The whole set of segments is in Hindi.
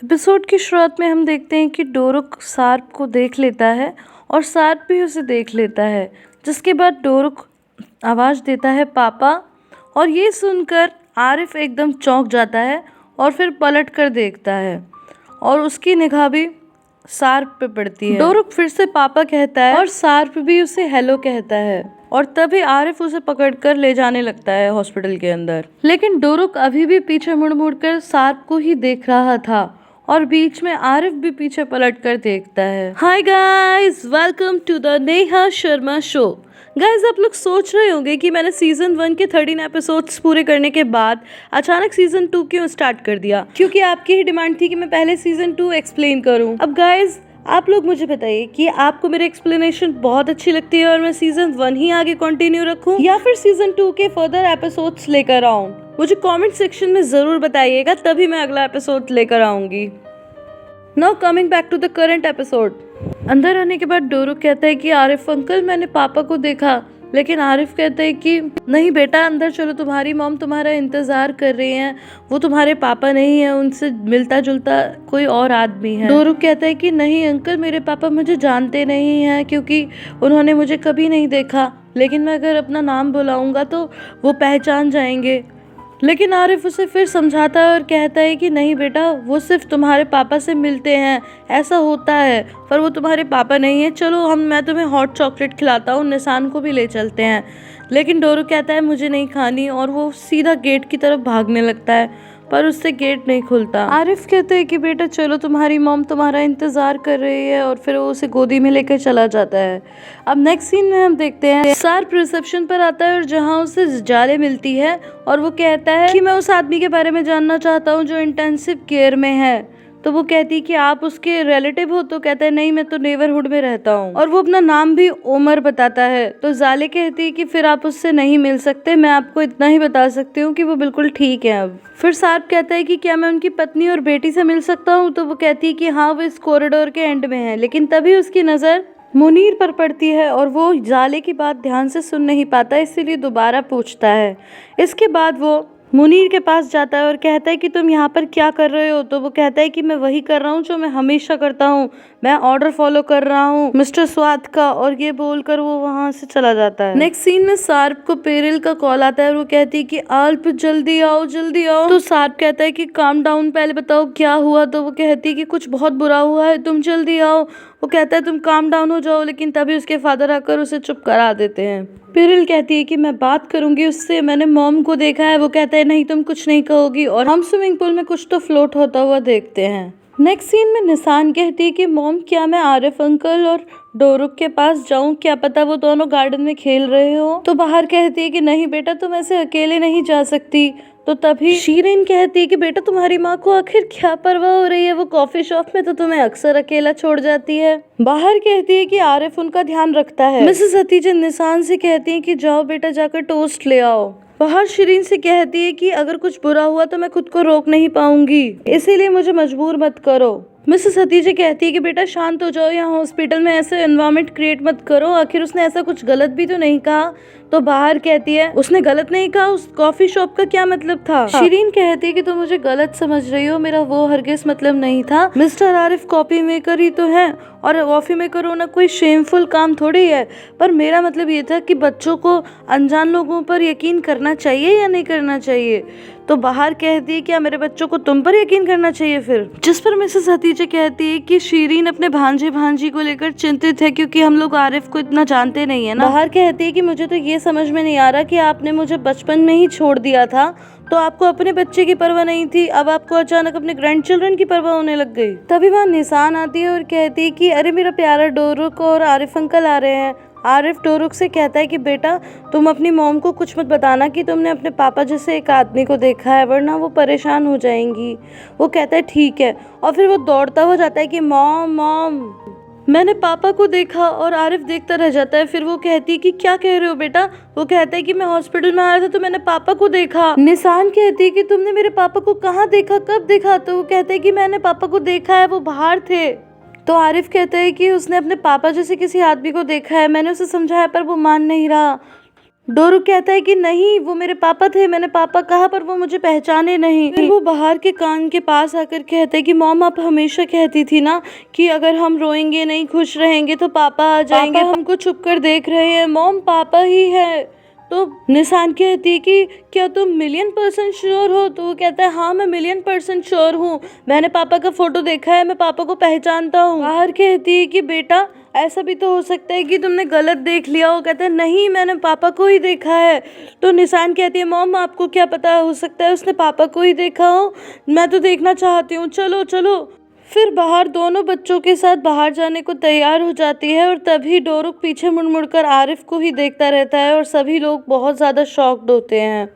एपिसोड की शुरुआत में हम देखते हैं कि डोरुक सार्प को देख लेता है और सार्प भी उसे देख लेता है, जिसके बाद डोरुक आवाज़ देता है पापा। और ये सुनकर आरिफ एकदम चौंक जाता है और फिर पलट कर देखता है और उसकी निगाह भी सार्प पे पड़ती है। डोरुक फिर से पापा कहता है और सार्प भी उसे हेलो कहता है और तभी आरिफ उसे पकड़कर ले जाने लगता है हॉस्पिटल के अंदर। लेकिन डोरुक अभी भी पीछे मुड़ मुड़ कर सार्प को ही देख रहा था और बीच में आरिफ भी पीछे पलट कर देखता है। Hi guys, welcome to the Neha Sharma show. Guys, आप लोग सोच रहे होंगे कि मैंने सीजन 1 के 13 एपिसोड्स पूरे करने के बाद अचानक सीजन 2 क्यों स्टार्ट कर दिया, क्योंकि आपकी ही डिमांड थी कि मैं पहले सीजन 2 एक्सप्लेन करूं। अब गाइस, आप लोग मुझे बताइए कि आपको मेरी एक्सप्लेनेशन बहुत अच्छी लगती है और मैं सीजन 1 ही आगे कंटिन्यू रखूं या फिर सीजन 2 के फर्दर एपिसोड्स लेकर आऊं। मुझे कमेंट सेक्शन में जरूर बताइएगा, तभी मैं अगला एपिसोड लेकर आऊंगी। Now coming back to the current episode. अंदर आने के बाद डोरुक कहता है कि आरिफ अंकल, मैंने पापा को देखा। लेकिन आरिफ कहता है कि नहीं बेटा, अंदर चलो, तुम्हारी मॉम तुम्हारा इंतजार कर रही हैं। वो तुम्हारे पापा नहीं है, उनसे मिलता जुलता कोई और आदमी है। डोरुक कहता है कि नहीं अंकल, मेरे पापा मुझे जानते नहीं हैं क्योंकि उन्होंने मुझे कभी नहीं देखा, लेकिन मैं अगर अपना नाम बुलाऊंगा तो वो पहचान जाएंगे। लेकिन आरिफ उसे फिर समझाता है और कहता है कि नहीं बेटा, वो सिर्फ तुम्हारे पापा से मिलते हैं, ऐसा होता है, पर वो तुम्हारे पापा नहीं है। चलो मैं तुम्हें हॉट चॉकलेट खिलाता हूँ, निशान को भी ले चलते हैं। लेकिन डोरुक कहता है मुझे नहीं खानी और वो सीधा गेट की तरफ भागने लगता है, पर उससे गेट नहीं खुलता। आरिफ कहते हैं कि बेटा चलो, तुम्हारी मॉम तुम्हारा इंतजार कर रही है, और फिर वो उसे गोदी में लेकर चला जाता है। अब नेक्स्ट सीन में हम देखते हैं सार्प रिसेप्शन पर आता है और जहां उसे जाले मिलती है और वो कहता है कि मैं उस आदमी के बारे में जानना चाहता हूं जो इंटेंसिव केयर में है। तो वो कहती है कि आप उसके रिलेटिव हो? तो कहता है नहीं, मैं तो नेबरहुड में रहता हूँ। और वो अपना नाम भी उमर बताता है। तो जाले कहती है कि फिर आप उससे नहीं मिल सकते, मैं आपको इतना ही बता सकती हूँ कि वो बिल्कुल ठीक है अब। फिर सार्प कहता है कि क्या मैं उनकी पत्नी और बेटी से मिल सकता हूँ? तो वो कहती है कि हाँ, वो इस कॉरिडोर के एंड में है। लेकिन तभी उसकी नज़र मुनीर पर पड़ती है और वो जाले की बात ध्यान से सुन नहीं पाता, इसीलिए दोबारा पूछता है। इसके बाद वो मुनीर के पास जाता है और कहता है कि तुम यहाँ पर क्या कर रहे हो? तो वो कहता है कि मैं वही कर रहा हूँ जो मैं हमेशा करता हूँ, मैं ऑर्डर फॉलो कर रहा हूँ मिस्टर स्वाद का। और ये बोलकर वो वहाँ से चला जाता है। नेक्स्ट सीन में सार्प को पेरिल का कॉल आता है और वो कहती है कि आल्प जल्दी आओ जल्दी आओ। तो सार्प कहता है कि काम डाउन, पहले बताओ क्या हुआ। तो वो कहती है कि कुछ बहुत बुरा हुआ है, तुम जल्दी आओ। वो कहता है तुम काम डाउन हो जाओ, लेकिन तभी उसके फादर आकर उसे चुप करा देते हैं। पेरिल कहती है कि मैं बात करूंगी उससे, मैंने मॉम को देखा है। वो कहता है नहीं, तुम कुछ नहीं कहोगी। और हम स्विमिंग पूल में कुछ तो फ्लोट होता हुआ देखते हैं। नेक्स्ट सीन में निशान कहती है कि मॉम, क्या मैं आरिफ अंकल और डोरुक के पास जाऊं? क्या पता वो दोनों गार्डन में खेल रहे हो। तो बाहर कहती है कि नहीं बेटा, तुम ऐसे अकेले नहीं जा सकती। तो तभी शीरिन कहती है कि बेटा, तुम्हारी माँ को आखिर क्या परवाह हो रही है, वो कॉफी शॉप में तो तुम्हें अक्सर अकेला छोड़ जाती है। बाहर कहती है कि आरिफ उनका ध्यान रखता है। मिसेस हतीजा निशान से कहती है कि जाओ बेटा, जाकर टोस्ट ले आओ। बाहर शीरिन से कहती है कि अगर कुछ बुरा हुआ तो मैं खुद को रोक नहीं पाऊंगी, इसीलिए मुझे मजबूर मत करो। मिसेस हतीजा कहती है कि बेटा शांत हो जाओ, यहाँ हॉस्पिटल में ऐसे एनवायरनमेंट क्रिएट मत करो, आखिर उसने ऐसा कुछ गलत भी तो नहीं कहा। तो बाहर कहती है उसने गलत नहीं कहा, उस कॉफी शॉप का क्या मतलब था। शीरीन कहती है कि तुम मुझे गलत समझ रही हो, मेरा वो हरगिज मतलब नहीं था। मिस्टर आरिफ कॉफी मेकर ही तो है, और कॉफी मेकर होना कोई शेमफुल काम थोड़ी है, पर मेरा मतलब ये था कि बच्चों को अनजान लोगों पर यकीन करना चाहिए या नहीं करना चाहिए। तो बाहर कहती है क्या मेरे बच्चों को तुम पर यकीन करना चाहिए फिर? जिस पर मिसेस हतीजा कहती है कि शीरीन अपने भांजे भांजी को लेकर चिंतित है क्योंकि हम लोग आरिफ को इतना जानते नहीं है ना। बाहर कहती है कि मुझे तो ये समझ में नहीं आ रहा कि आपने मुझे बचपन में ही छोड़ दिया था तो आपको अपने बच्चे की परवाह नहीं थी, अब आपको अचानक अपने ग्रैंड चिल्ड्रन की परवाह होने लग गई। तभी वहाँ निशान आती है और कहती है कि अरे मेरा प्यारा डोरुक और आरिफ अंकल आ रहे हैं। आरिफ डोरुक से कहता है कि बेटा तुम अपनी मॉम को कुछ मत बताना कि तुमने अपने पापा जैसे एक आदमी को देखा है, वरना वो परेशान हो जाएंगी। वो कहता है ठीक है, और फिर वो दौड़ता हो जाता है कि मॉम मॉम मैंने पापा को देखा। और आरिफ देखता रह जाता है। फिर वो कहती है कि क्या कह रहे हो बेटा? वो कहता है कि मैं हॉस्पिटल में आया था तो मैंने पापा को देखा। निशान कहती है कि तुमने मेरे पापा को कहाँ देखा, कब देखा? तो वो कहता है कि मैंने पापा को देखा है, वो बाहर थे। तो आरिफ कहता है कि उसने अपने पापा जैसे किसी आदमी को देखा है, मैंने उसे समझाया पर वो मान नहीं रहा। डोरू कहता है कि नहीं, वो मेरे पापा थे, मैंने पापा कहा पर वो मुझे पहचाने नहीं। फिर वो बाहर के कान के पास आकर कहते हैं कि मॉम आप हमेशा कहती थी ना कि अगर हम रोएंगे नहीं, खुश रहेंगे तो पापा आ जाएंगे, हमको छुप कर देख रहे हैं, मॉम पापा ही है। तो निशान कहती है कि क्या तुम 1,000,000% श्योर हो? तो वो कहता है हाँ मैं 1,000,000% श्योर हूँ, मैंने पापा का फोटो देखा है, मैं पापा को पहचानता हूँ। बाहर कहती है कि बेटा ऐसा भी तो हो सकता है कि तुमने गलत देख लिया हो। कहता है नहीं मैंने पापा को ही देखा है। तो निशान कहती है मॉम आपको क्या पता, हो सकता है उसने पापा को ही देखा हो, मैं तो देखना चाहती हूँ, चलो चलो। फिर बाहर दोनों बच्चों के साथ बाहर जाने को तैयार हो जाती है और तभी डोरुक पीछे मुड़ मुड़ कर आरिफ को ही देखता रहता है और सभी लोग बहुत ज़्यादा शॉक्ड होते हैं।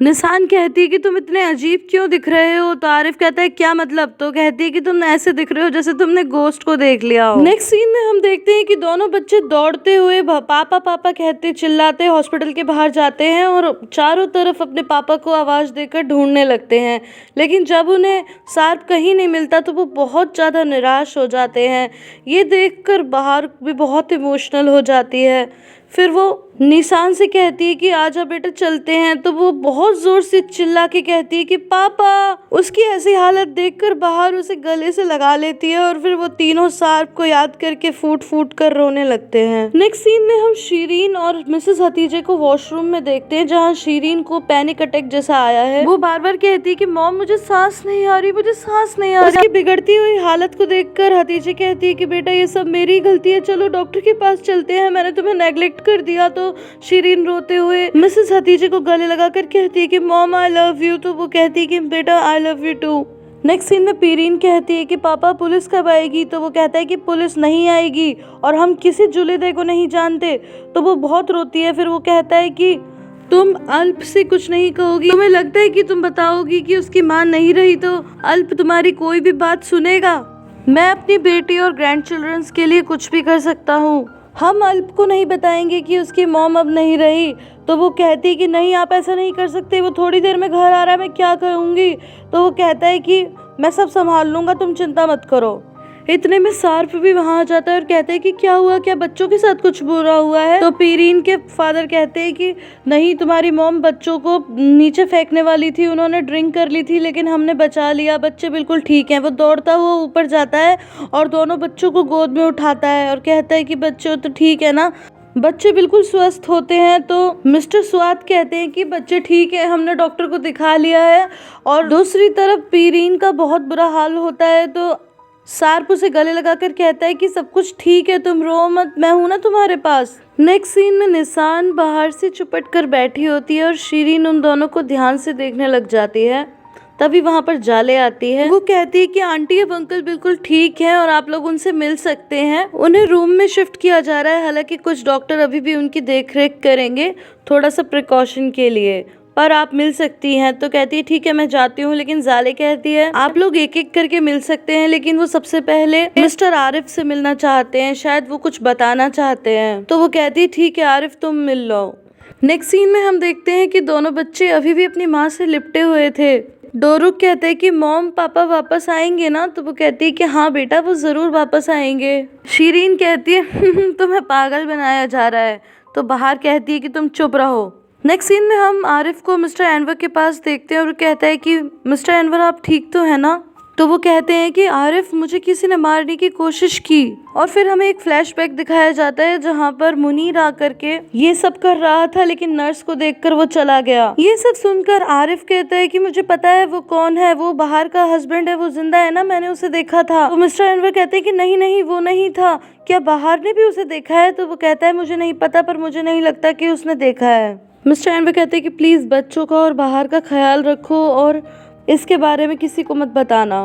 निशान कहती है कि तुम इतने अजीब क्यों दिख रहे हो? तो आरिफ कहता है क्या मतलब? तो कहती है कि तुम ऐसे दिख रहे हो जैसे तुमने गोस्ट को देख लिया हो। नेक्स्ट सीन में हम देखते हैं कि दोनों बच्चे दौड़ते हुए पापा पापा कहते चिल्लाते हॉस्पिटल के बाहर जाते हैं और चारों तरफ अपने पापा को आवाज़ देकर ढूंढने लगते हैं, लेकिन जब उन्हें सार्प कहीं नहीं मिलता तो वो बहुत ज़्यादा निराश हो जाते हैं। ये देखकर बाहर भी बहुत इमोशनल हो जाती है। फिर वो निशान से कहती है कि आजा बेटा चलते हैं। तो वो बहुत जोर से चिल्ला के कहती है कि पापा। उसकी ऐसी हालत देखकर बाहर उसे गले से लगा लेती है और फिर वो तीनों सार्प को याद करके फूट फूट कर रोने लगते हैं। नेक्स्ट सीन में हम शीरीन और मिसेस हतीजे को वॉशरूम में देखते हैं, जहाँ शीरीन को पैनिक अटैक जैसा आया है। वो बार बार कहती है कि मॉम मुझे सांस नहीं आ रही, मुझे सांस नहीं आ रही। उसकी बिगड़ती हुई हालत को देखकर हतीजे कहती है कि बेटा ये सब मेरी गलती है, चलो डॉक्टर के पास चलते हैं, मैंने तुम्हें नेग्लेक्ट कर दिया। तो शीरीन रोते हुए मिसेस हतीजे को गले लगाकर कहती है कि मॉम आई लव यू। तो वो कहती है कि बेटा I love you too. Next scene में पीरीन कहती है कि पापा पुलिस कब आएगी? तो वो कहता है कि पुलिस नहीं आएगी और हम किसी जुलेदे को नहीं जानते। तो वो बहुत रोती है। फिर वो कहता है कि तुम अल्प से कुछ नहीं कहोगी, तुम्हें लगता है कि तुम बताओगी कि उसकी माँ नहीं रही तो अल्प तुम्हारी कोई भी बात सुनेगा? मैं अपनी बेटी और ग्रैंड चिल्ड्रंस के लिए कुछ भी कर सकता हूँ, हम अल्प को नहीं बताएंगे कि उसकी मॉम अब नहीं रही। तो वो कहती है कि नहीं आप ऐसा नहीं कर सकते, वो थोड़ी देर में घर आ रहा है, मैं क्या करूँगी? तो वो कहता है कि मैं सब संभाल लूँगा, तुम चिंता मत करो। इतने में सार्प भी वहाँ आ जाता है और कहते हैं कि क्या हुआ, क्या बच्चों के साथ कुछ बुरा हुआ है? तो पीरीन के फादर कहते हैं कि नहीं, तुम्हारी मॉम बच्चों को नीचे फेंकने वाली थी, उन्होंने ड्रिंक कर ली थी लेकिन हमने बचा लिया, बच्चे बिल्कुल ठीक हैं। वो दौड़ता हुआ ऊपर जाता है और दोनों बच्चों को गोद में उठाता है और कहता है कि बच्चों तो ठीक है ना, बच्चे बिल्कुल स्वस्थ होते हैं। तो मिस्टर स्वाद कहते हैं कि बच्चे ठीक है, हमने डॉक्टर को दिखा लिया है। और दूसरी तरफ पीरीन का बहुत बुरा हाल होता है। तो सार्प उसे गले लगाकर कहता है कि सब कुछ ठीक है, तुम रो मत, मैं हूं ना तुम्हारे पास। नेक्स्ट सीन में निशान बाहर से चुपट कर बैठी होती है और शीरीन उन दोनों को ध्यान से देखने लग जाती है। तभी वहाँ पर जाले आती है। वो कहती है कि आंटी अब अंकल बिल्कुल ठीक हैं और आप लोग उनसे मिल सकते हैं। उन्हें रूम में शिफ्ट किया जा रहा है, हालांकि कुछ डॉक्टर अभी भी उनकी देखरेख करेंगे थोड़ा सा प्रिकॉशन के लिए, पर आप मिल सकती हैं। तो कहती है ठीक है मैं जाती हूँ, लेकिन जाले कहती है आप लोग एक एक करके मिल सकते हैं, लेकिन वो सबसे पहले मिस्टर आरिफ से मिलना चाहते हैं, शायद वो कुछ बताना चाहते हैं। तो वो कहती है ठीक है आरिफ तुम मिल लो। नेक्स्ट सीन में हम देखते हैं कि दोनों बच्चे अभी भी अपनी माँ से लिपटे हुए थे। डोरुक कहते हैं कि मॉम पापा वापस आएंगे ना? तो वो कहती है कि हाँ बेटा वो जरूर वापस आएंगे। शीरीन कहती है तुम्हें पागल बनाया जा रहा है। तो बाहर कहती है कि तुम चुप रहो। नेक्स्ट सीन में हम आरिफ को मिस्टर एनवर के पास देखते हैं और कहता है कि मिस्टर एनवर आप ठीक तो है ना? तो वो कहते हैं कि आरिफ मुझे किसी ने मारने की कोशिश की। और फिर हमें एक फ्लैशबैक दिखाया जाता है जहाँ पर मुनीर आकर के ये सब कर रहा था, लेकिन नर्स को देखकर वो चला गया। ये सब सुनकर आरिफ कहता है कि मुझे पता है वो कौन है, वो बाहर का हस्बैंड है, वो जिंदा है ना, मैंने उसे देखा था। तो मिस्टर एनवर कहते हैं कि नहीं नहीं वो नहीं था, क्या बाहर ने भी उसे देखा है? तो वो कहता है मुझे नहीं पता, पर मुझे नहीं लगता कि उसने देखा है। मिस्टर एनवर कहते हैं कि प्लीज बच्चों का और बाहर का ख्याल रखो और इसके बारे में किसी को मत बताना।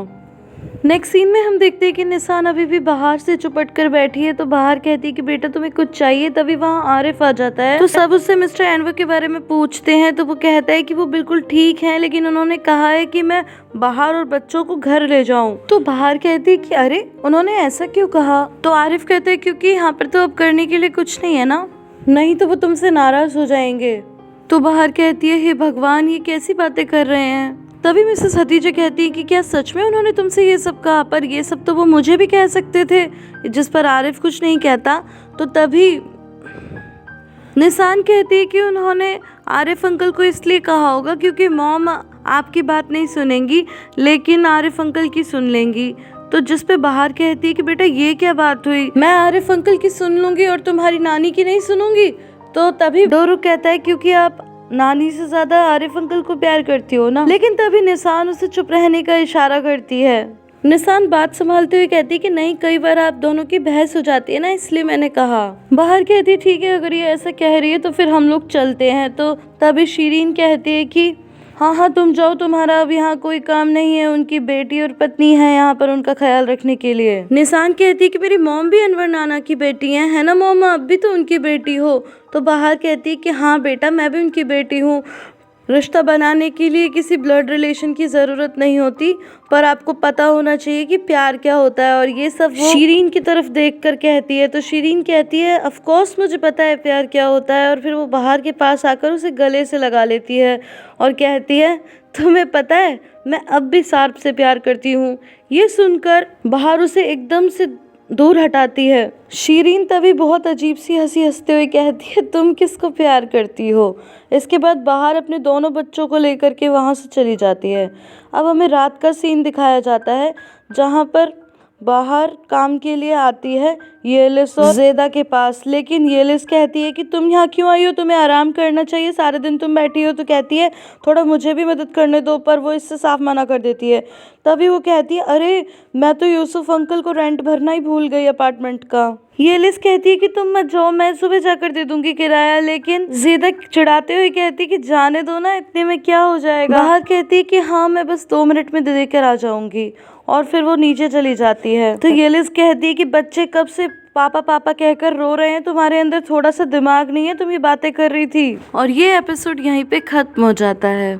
नेक्स्ट सीन में हम देखते हैं कि निशान अभी भी बाहर से चुपट कर बैठी है। तो बाहर कहती है कि बेटा तुम्हें कुछ चाहिए? तभी वहाँ आरिफ आ जाता है। तो सब उससे मिस्टर एनवर के बारे में पूछते हैं। तो वो कहता है कि वो बिल्कुल ठीक है, लेकिन उन्होंने कहा है कि मैं बाहर और बच्चों को घर ले जाऊं। तो बाहर कहती है कि अरे उन्होंने ऐसा क्यों कहा? तो आरिफ कहते हैं क्योंकि यहाँ पर तो अब करने के लिए कुछ नहीं है ना, नहीं तो वो तुमसे नाराज हो जाएंगे। तो बाहर कहती है हे भगवान ये कैसी बातें कर रहे हैं। तभी मिसेस हतीजा कहती है कि क्या सच में उन्होंने तुमसे ये सब कहा? पर ये सब तो वो मुझे भी कह सकते थे, जिस पर आरिफ कुछ नहीं कहता। तो तभी निशान कहती है कि उन्होंने आरिफ अंकल को इसलिए कहा होगा क्योंकि मॉम आपकी बात नहीं सुनेंगी लेकिन आरिफ अंकल की सुन लेंगी। तो जिस पे बाहर कहती है कि बेटा ये क्या बात हुई, मैं आरिफ अंकल की सुन लूंगी और तुम्हारी नानी की नहीं सुनूंगी। तो तभी डोरुक कहता है क्योंकि आप नानी से ज्यादा आरिफ अंकल को प्यार करती हो ना। लेकिन तभी निशान उसे चुप रहने का इशारा करती है। निशान बात संभालते हुए कहती है कि नहीं, कई बार आप दोनों की बहस हो जाती है ना, इसलिए मैंने कहा। बाहर कहती है ठीक है, अगर ये ऐसा कह रही है तो फिर हम लोग चलते हैं। तो तभी शीरीन कहती है कि हाँ तुम जाओ, तुम्हारा अब यहाँ कोई काम नहीं है, उनकी बेटी और पत्नी है यहाँ पर उनका ख्याल रखने के लिए। निशान कहती है कि मेरी मॉम भी अनवर नाना की बेटी है ना मॉम, आप भी तो उनकी बेटी हो। तो बाहर कहती है कि हाँ बेटा, मैं भी उनकी बेटी हूँ। रिश्ता बनाने के लिए किसी ब्लड रिलेशन की ज़रूरत नहीं होती, पर आपको पता होना चाहिए कि प्यार क्या होता है। और ये सब वो शीरीन की तरफ देखकर कहती है। तो शीरीन कहती है ऑफ कोर्स मुझे पता है प्यार क्या होता है। और फिर वो बाहर के पास आकर उसे गले से लगा लेती है और कहती है तुम्हें पता है मैं अब भी सार्प से प्यार करती हूँ। ये सुनकर बाहर उसे एकदम से दूर हटाती है। शीरीन तभी बहुत अजीब सी हंसी हंसते हुए कहती है तुम किसको प्यार करती हो। इसके बाद बाहर अपने दोनों बच्चों को लेकर के वहाँ से चली जाती है। अब हमें रात का सीन दिखाया जाता है जहाँ पर बाहर काम के लिए आती है येलिस और ज़ेदा के पास। लेकिन येलिस कहती है कि तुम यहाँ क्यों आई हो, तुम्हें आराम करना चाहिए, सारे दिन तुम बैठी हो। तो कहती है थोड़ा मुझे भी मदद करने दो, पर वो इससे साफ मना कर देती है। तभी वो कहती है अरे मैं तो यूसुफ अंकल को रेंट भरना ही भूल गई अपार्टमेंट का। येलिस कहती है कि तुम मत जाओ, मैं सुबह जाकर दे दूंगी किराया। लेकिन ज़ेदा चिढ़ाते हुए कहती है कि जाने दो ना, इतने में क्या हो जाएगा। बाहर कहती है कि हाँ मैं बस 2 मिनट में दे कर आ जाऊंगी। और फिर वो नीचे चली जाती है। तो येलिस कहती है कि बच्चे कब से पापा पापा कहकर रो रहे हैं, तुम्हारे अंदर थोड़ा सा दिमाग नहीं है, तुम ये बातें कर रही थी। और ये एपिसोड यहीं पे खत्म हो जाता है।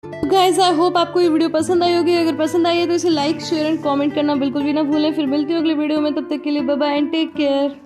गाइस आई होप आपको ये वीडियो पसंद आई होगी। अगर पसंद आई है तो इसे लाइक शेयर एंड कमेंट करना बिल्कुल भी ना भूलें। फिर मिलती हूँ अगली वीडियो में, तब तक के लिए bye bye and take care.